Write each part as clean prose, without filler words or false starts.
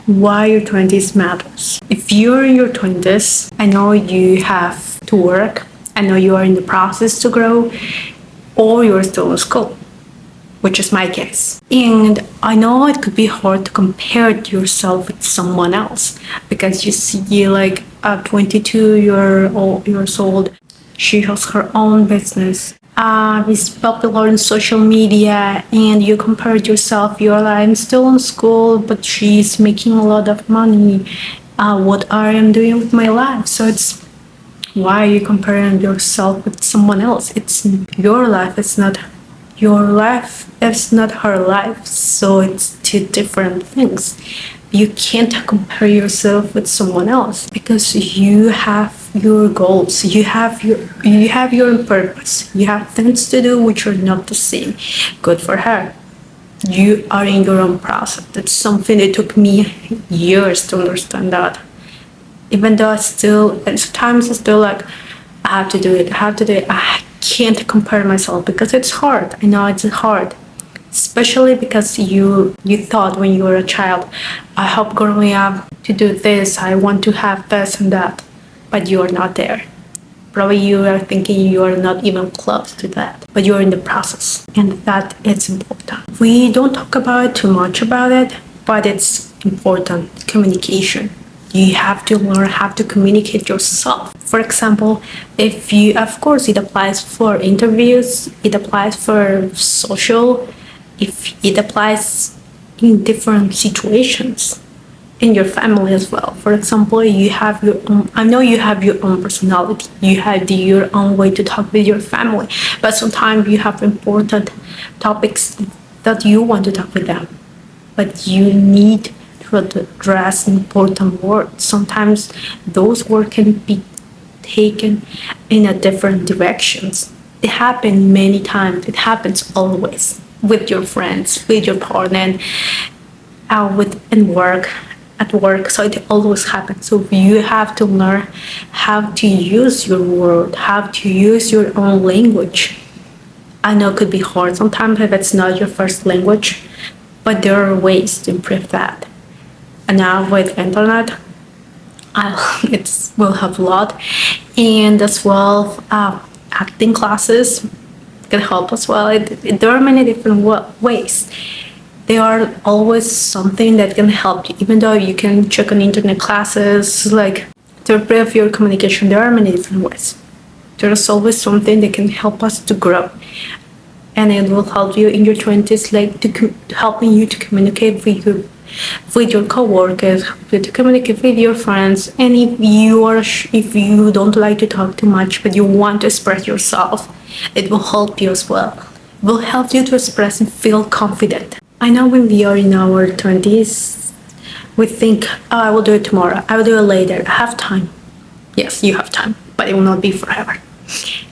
why your 20s matters. If you're in your 20s, I know you have to work, I know you are in the process to grow, or you're still in school, which is my case. And I know it could be hard to compare yourself with someone else because you see like a 22-year-years old, she has her own business, is popular on social media, and you compare yourself, you're like, I'm still in school, but she's making a lot of money. What I am doing with my life? So it's, why are you comparing yourself with someone else? It's your life, it's not your life, it's not her life. So it's two different things. You can't compare yourself with someone else because you have your goals, you have your own purpose, you have things to do which are not the same. Good for her. You are in your own process. That's something that took me years to understand that. Even though sometimes I still like, I have to do it. I can't compare myself because it's hard. I know it's hard. Especially because you thought when you were a child, I hope growing up to do this, I want to have this and that, but you are not there. Probably you are thinking you are not even close to that, but you're in the process, and that is important. We don't talk about too much about it, but it's important. Communication. You have to learn how to communicate yourself. For example, of course, it applies for interviews, it applies for social, if it applies in different situations, in your family as well. For example, you have your own, I know you have your own personality, you have your own way to talk with your family, but sometimes you have important topics that you want to talk with them, but you need to address important words. Sometimes those words can be taken in a different directions. It happens many times. It happens always with your friends, with your partner, at work. So it always happens. So you have to learn how to use your word, how to use your own language. I know it could be hard sometimes if it's not your first language, but there are ways to improve that. And now with internet, it will help a lot. And as well, acting classes can help as well. There are many different ways. There are always something that can help you, even though you can check on internet classes, like to improve your communication. There are many different ways. There is always something that can help us to grow, and it will help you in your 20s, like helping you to communicate with your coworkers, to communicate with your friends. And if you don't like to talk too much, but you want to express yourself, it will help you as well. It will help you to express and feel confident. I know when we are in our 20s, we think, oh, I will do it tomorrow, I will do it later, I have time. Yes, you have time, but it will not be forever.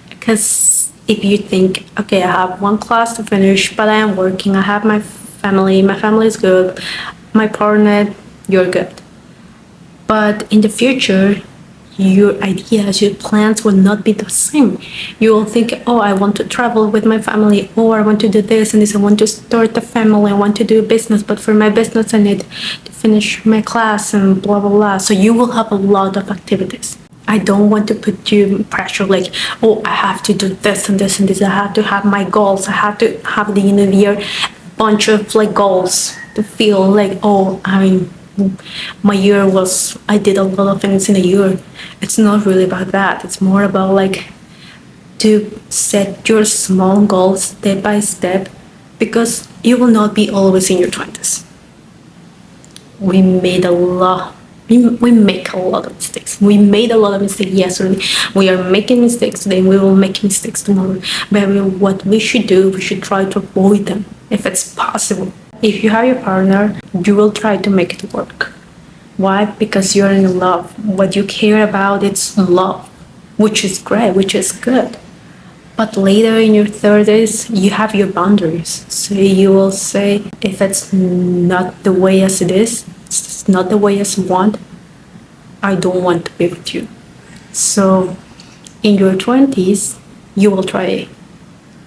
Because if you think, okay, I have one class to finish, but I am working, I have my family is good, my partner, you're good. But in the future, your ideas, your plans will not be the same. You will think, oh, I want to travel with my family, or I want to do this and this, I want to start a family, I want to do a business, but for my business I need to finish my class and blah blah blah. So you will have a lot of activities. I don't want to put you in pressure like, oh, I have to do this and this and this, I have to have my goals, I have to have the end of the year bunch of like goals to feel like, oh, my year was, I did a lot of things in a year. It's not really about that. It's more about like to set your small goals step by step, because you will not be always in your 20s. We make a lot of mistakes. We made a lot of mistakes yesterday. We are making mistakes today. We will make mistakes tomorrow. But what we should do, we should try to avoid them if it's possible. If you have your partner, you will try to make it work. Why? Because you're in love. What you care about is love, which is great, which is good. But later in your 30s, you have your boundaries. So you will say, if it's not the way as it is, it's not the way as you want, I don't want to be with you. So in your 20s, you will try it.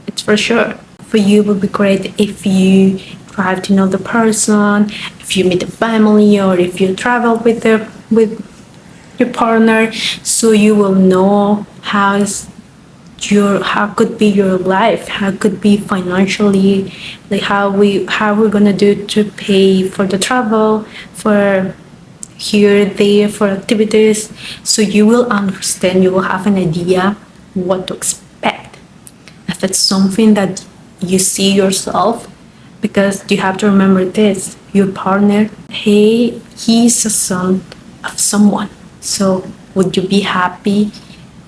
It's for sure. For you, it would be great if you try to know the person, if you meet the family, or if you travel with your partner, so you will know how could be your life, how could be financially, like how we're gonna do to pay for the travel, for here, there, for activities. So you will understand, you will have an idea what to expect. If it's something that you see yourself, because you have to remember this, your partner, he's a son of someone. So would you be happy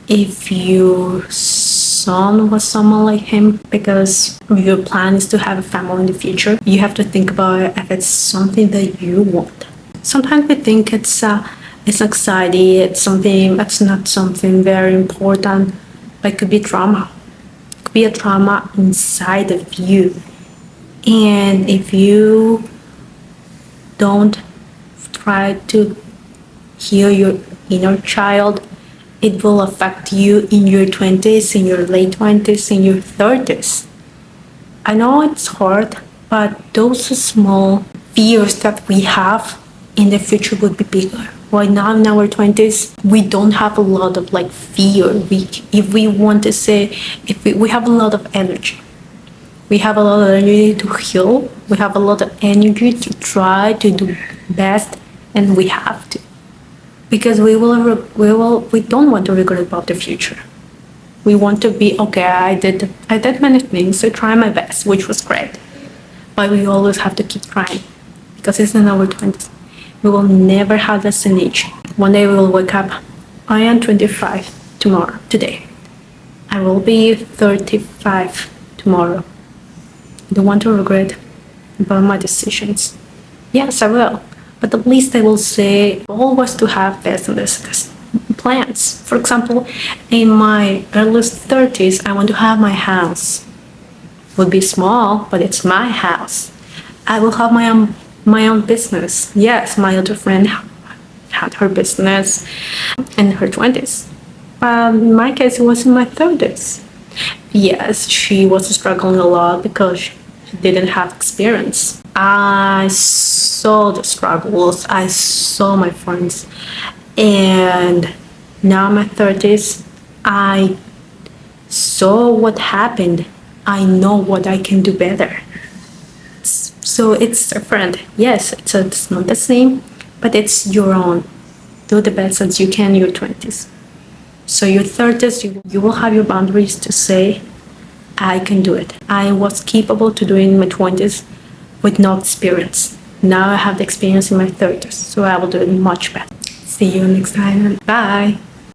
if your son was someone like him? Because your plan is to have a family in the future. You have to think about if it's something that you want. Sometimes we think it's anxiety, it's something that's not something very important, but it could be trauma. It could be a trauma inside of you. And if you don't try to heal your inner child, it will affect you in your 20s, in your late 20s, in your 30s. I know it's hard, but those small fears that we have in the future would be bigger. Right now in our 20s, we don't have a lot of fear. If we want to say, if we have a lot of energy. We have a lot of energy to heal. We have a lot of energy to try to do best, and we have to. Because we don't want to regret about the future. We want to be, okay, I did many things, I tried my best, which was great. But we always have to keep trying, because it's in our 20s. We will never have this in age. One day we will wake up, I am 25 today. I will be 35 tomorrow. I don't want to regret about my decisions. Yes, I will. But at least I will say always to have this and this plans. For example, in my earliest 30s, I want to have my house. It would be small, but it's my house. I will have my own business. Yes, my other friend had her business in her 20s. In my case, it was in my 30s. Yes, she was struggling a lot because she didn't have experience. I saw the struggles, I saw my friends, and now in my 30s, I saw what happened. I know what I can do better. So it's different. Yes, it's not the same, but it's your own. Do the best as you can in your 20s. So your 30s, you will have your boundaries to say, I can do it. I was capable to do it in my 20s with no experience. Now I have the experience in my 30s, so I will do it much better. See you next time. Bye.